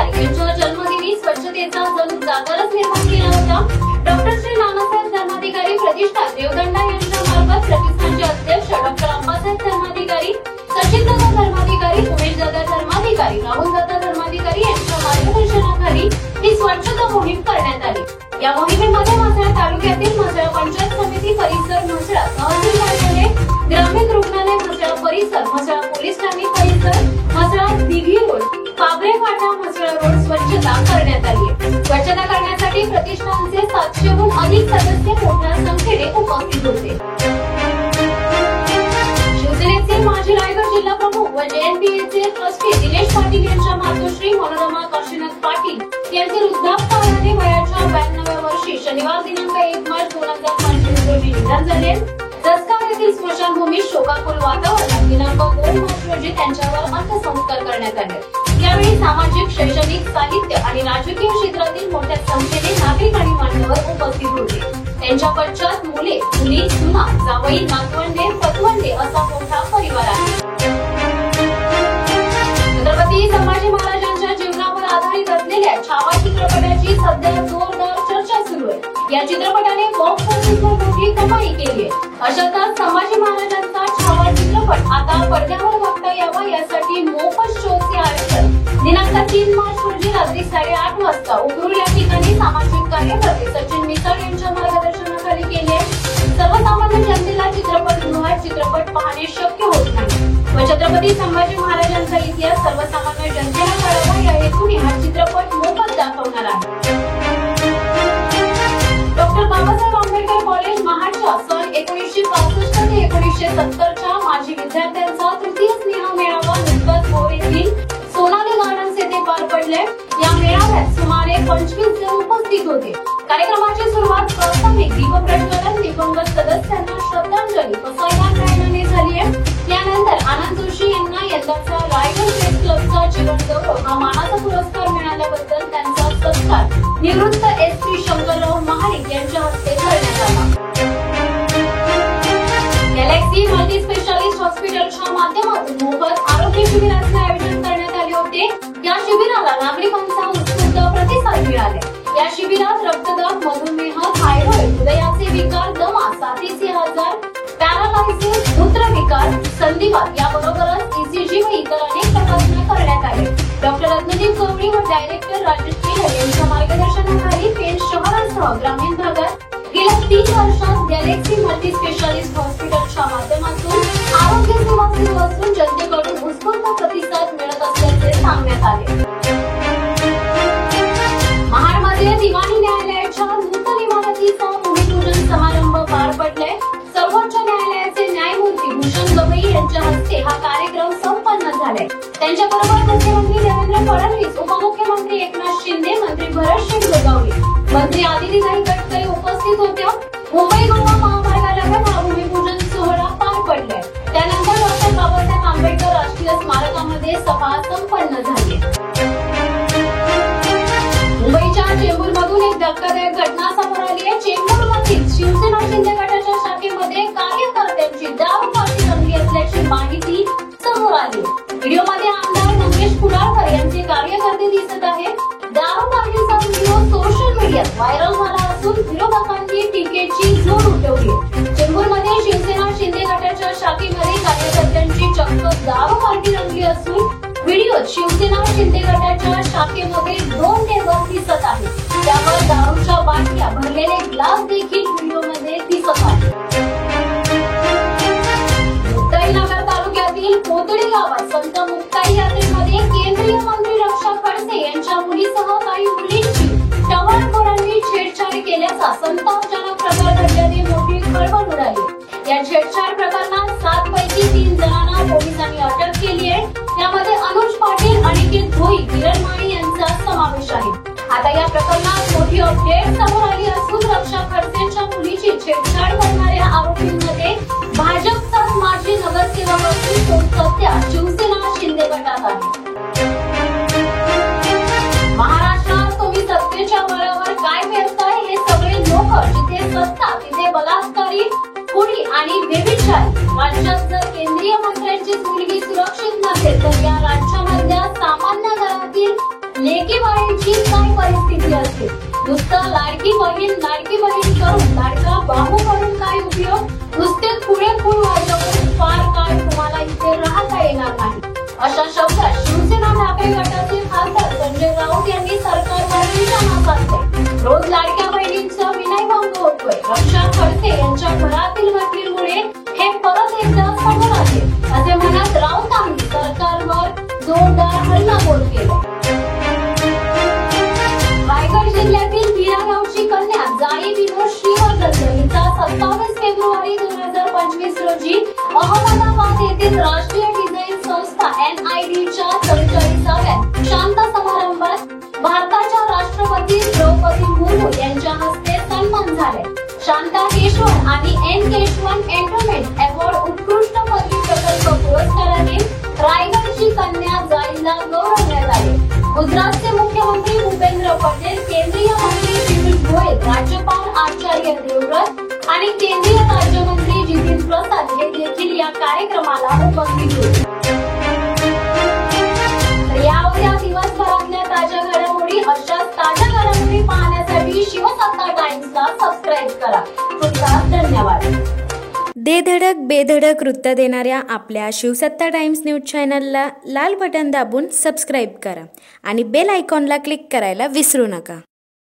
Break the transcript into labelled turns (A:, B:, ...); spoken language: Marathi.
A: धर्माधिकारी यांच्या जन्मदिनी स्वच्छतेचा जणू जागरच निर्माण केला होता। डॉक्टर श्री नानासाहेब धर्माधिकारी प्रतिष्ठान देवदंडा यांच्या मार्फत प्रतिष्ठानचे अध्यक्ष डॉक्टर अंबासाहेब धर्माधिकारी, सचिनदादा धर्माधिकारी, उमेशदादा धर्माधिकारी, राहुलदादा धर्माधिकारी यांच्या मार्गदर्शनाखाली ही स्वच्छता मोहीम करण्यात आली। या मोहिमेमध्ये म्हसळा तालुक्यातील म्हसळा पंचायत समिती परिसर, म्हसळा तहसील कार्यालय, ग्रामीण रुग्णालय म्हसळा परिसर, म्हसळा पोलीस ठाणे परिसर, म्हसळा दिघी रोड, काबरे फाटा म्हसळा रोड स्वच्छता करण्यात आली। स्वच्छता करण्यासाठी प्रतिष्ठानचे 700हून अधिक सदस्य मोठ्या संख्येने उपस्थित होते। शिवसेनेचे माजी रायगड जिल्हा प्रमुख व JNPAचे ट्रस्टी दिनेश पाटील यांच्या मातोश्री मनोरमा काशीनाथ पाटील यांचे वृद्धापकाळाने वयाच्या 92व्या वर्षी शनिवार दिनांक 1 मार्च 2025 रोजी निधन झाले। जसगाव येथील स्मशानभूमीत शोकाकुल वातावरणात दिनांक 2 मार्च रोजी त्यांच्यावर अंत्यसंस्कार करण्यात आले। यावेळी सामाजिक, शैक्षणिक, साहित्य आणि राजकीय क्षेत्रातील मोठ्या संख्येने नागरिक आणि मान्यवर उपस्थित होते। त्यांच्या पश्चात मुले, मुली, सुना, जावई, नातवंडे, पतवंडे असा मोठा परिवार आहे। छत्रपती संभाजी महाराजांच्या जीवनावर आधारित असलेल्या छावा चित्रपटाची सध्या जोरदार चर्चा सुरू आहे। या चित्रपटाने बॉक्स ऑफिसवर मोठी कमाई केली आहे। अशातच संभाजी महाराजांचा छावा चित्रपट आता पडद्यावर बघता यावा यासाठी मोफत शोचे आयोजन दिनांक 3 मार्च रोजी रात्री 8:30 वाजता उकरूल या ठिकाणी सामाजिक कार्यकर्ते सचिन मिसाळ यांच्या मार्गदर्शनाखाली केले। सर्वसामान्य जनतेला चित्रपटगृहात चित्रपट पाहणे शक्य होत नाही व छत्रपती संभाजी महाराजांचा इतिहास सर्वसामान्य जनतेला कळावा या हेतूने हा चित्रपट मोफत दाखवणार आहे। डॉक्टर बाबासाहेब आंबेडकर कॉलेज महाडच्या सन 1965 ते 1970च्या माजी विद्यार्थ्यांचा तृतीय स्नेह मेळावा नुकताच भोर येथील सोनाली गार्डन्स येथे पार पडले। या मेळाव्यात सुमारे 25 जण उपस्थित होते। कार्यक्रमाची सुरुवात प्राथमिक दीपप्रज्वलन, दिवंगत सदस्यांना श्रद्धांजली व सन्मान गायनाने झाली आहे। त्यानंतर आनंद जोशी यांना यंदाचा रायगड प्रेस क्लबचा जीवन गौरव हा मानाचा पुरस्कार मिळाल्याबद्दल त्यांचा सत्कार निवृत्त SP शंकरराव महाडिक यांच्या हस्ते करण्यात आला। गॅलेक्सी मल्टी स्पेशालिस्ट हॉस्पिटलच्या माध्यमातून मोफत आरोग्य शिबिराचे आयोजन करण्यात आले होते। या शिबिराला नागरिकांचा उत्स्फूर्त प्रतिसाद मिळाला। या शिबिरात रक्तदाब, मधुमेह, थायरॉइड, हृदयाचे विकार, दमा, साथीचे आजार, पॅरालायसिस, मूत्रविकार, संधिवात याबरोबरच ECG व इतर अनेक तपासण्या करण्यात आल्या। डॉक्टर रत्नदीप गवळी व डायरेक्टर राजेश केलर यांच्या मार्गदर्शनाखाली पेण शहरासह ग्रामीण भागात गेल्या 3 वर्षात गॅलेक्सी मल्टी स्पेशालिस्ट हॉस्पिटलच्या माध्यमातून आरोग्य सेवा सुरू असून जनतेकडून उत्स्फूर्त प्रतिसाद मिळत असल्याचे सांगण्यात आले। महाडमध्ये दिवाणी न्यायालयाच्या नूतन इमारतीचा भूमिपूजन समारंभ पार पडलाय। सर्वोच्च न्यायालयाचे न्यायमूर्ती भूषण गवई यांच्या हस्ते हा कार्यक्रम संपन्न झालाय। त्यांच्याबरोबर मुख्यमंत्री देवेंद्र फडणवीस, उपमुख्यमंत्री एकनाथ शिंदे, मंत्री भरत शेठ गोगावले, मंत्री आदितीताई तटकरे उपस्थित होत्या। मुंबई गोवा महामार्गालगत हा भूमिपूजन सोहळा पार पडलाय। त्यानंतर डॉक्टर बाबासाहेब आंबेडकर राष्ट्रीय स्मारकामध्ये सभा संपन्न झाली। मुंबईच्या चेंबूरमधून एक धक्कादायक घटना समोर आली आहे। चेंबूरमधील शिवसेना शिंदे गटाच्या शाखेमध्ये कार्यकर्त्यांची दारू पार्टी रंगली असल्याची माहिती समोर आली। व्हिडिओमध्ये आमदार मंगेश कुडाळकर यांचे कार्यकर्ते दिसत आहेत। दारू पार्टीचा व्हिडिओ सोशल मीडियात व्हायरल झाला असून विरोधकांनी टीकेची जोर उठवली। चेंबूरमध्ये शिवसेना शिंदे गटाच्या शाखेमध्ये कार्यकर्त्यांची चक्क दारू पार्टी रंगली असून व्हिडिओत शिवसेना शिंदे गटाच्या शाखेमध्ये 2 टेबल दिसत आहेत। त्यावर दारूच्या बाटल्या भरलेले ग्लास देखील व्हिडिओमध्ये दिसत आहेत। मुक्ताईनगर तालुक्यातील कोतडी गावात संत मुक्ताई यात्रेमध्ये केंद्रीय मंत्री रक्षा खडसे यांच्या मुलीसह काही मुलींची टवाळखोरांनी छेडछाड केल्याचा संतापजनक प्रकार घडल्याने मोठी खळबळ उडाली। या छेडछाड प्रकरणात 7 पैकी 3 जणांना पोलिसांनी अटक केली आहे। त्यामध्ये अनुज पाटील, अनिकेत भोई, किरण माळी यांचा समावेश आहे। आता या प्रकरणात मोठी अपडेट समोर आली असून रक्षा खडसेंच्या मुलीची छेडछाड करणाऱ्या आरोपींमध्ये भाजपचा माजी नगरसेवक असून तो सध्या शिवसेना शिंदे गटात आहे। महाराष्ट्रात तुम्ही सत्तेच्या बळावर काय पेरताय हे सगळे लोक जिथे सत्ता तिथे बलात्कारी, कुडी आणि बेबिचारी। राज्यात जर केंद्रीय मंत्र्यांची मुलगी सुरक्षित नसेल तर या राज्यामधल्या सामान्य घरातील लेकी बहिणीची काय परिस्थिती असते? नुसतं लाडकी बहीण करून लाडका बाहू करून काय उपयोग? नुसते पुढे वाजवून फार काळ तुम्हाला इथे राहता येणार नाही, अशा शब्दात शिवसेना ठाकरे गटाचे खासदार संजय राऊत यांनी सरकारवर निशाणा साधलाय. रोज लाडक्या बहिणींचा विनयभंग होतोय. रक्षा खडसे यांच्या घरातील घटनेमुळे हे परत एकदा समोर आले, असे म्हणत राऊतांनी सरकारवर जोरदार हल्लाबोल केला. रायगड जिल्ह्यातील वीरा गावची कन्या जाई विनोद श्रीवर्धन हिचा 27 फेब्रुवारी 2025 रोजी अहमदाबाद येथील राष्ट्रीय डिझाईन संस्था NID च्या 44व्या शांत समारंभात भारताच्या राष्ट्रपती द्रौपदी मुर्मू यांच्या हस्ते सन्मान झाले. शांता केशवन आणि N केशवन एंटरटेनमेंट अवॉर्ड उत्कृष्ट पदवी प्रकल्प पुरस्काराने रायगडची कन्या जाईला गौरवण्यात आले. गुजरातचे मुख्यमंत्री भूपेंद्र पटेल, केंद्रीय मंत्री पियुष गोयल, राज्यपाल आचार्य देवव्रत आणि केंद्रीय राज्यमंत्री जितेंद्र प्रसाद हे देखील या कार्यक्रमाला उपस्थित होते. या दिवसभरातल्या ताज्या घडामोडी अशाच ताज्या घडामोडी पाहण्यासाठी शिवसत्ता टाइम्सला सबस्क्राईब करा. तुमचा धन्यवाद.
B: धडक बेधडक वृत्त देणाऱ्या आपल्या शिवसत्ता टाइम्स न्यूज चॅनलला लाल बटन दाबून सबस्क्राईब करा आणि बेल आयकॉनला क्लिक करायला विसरू नका.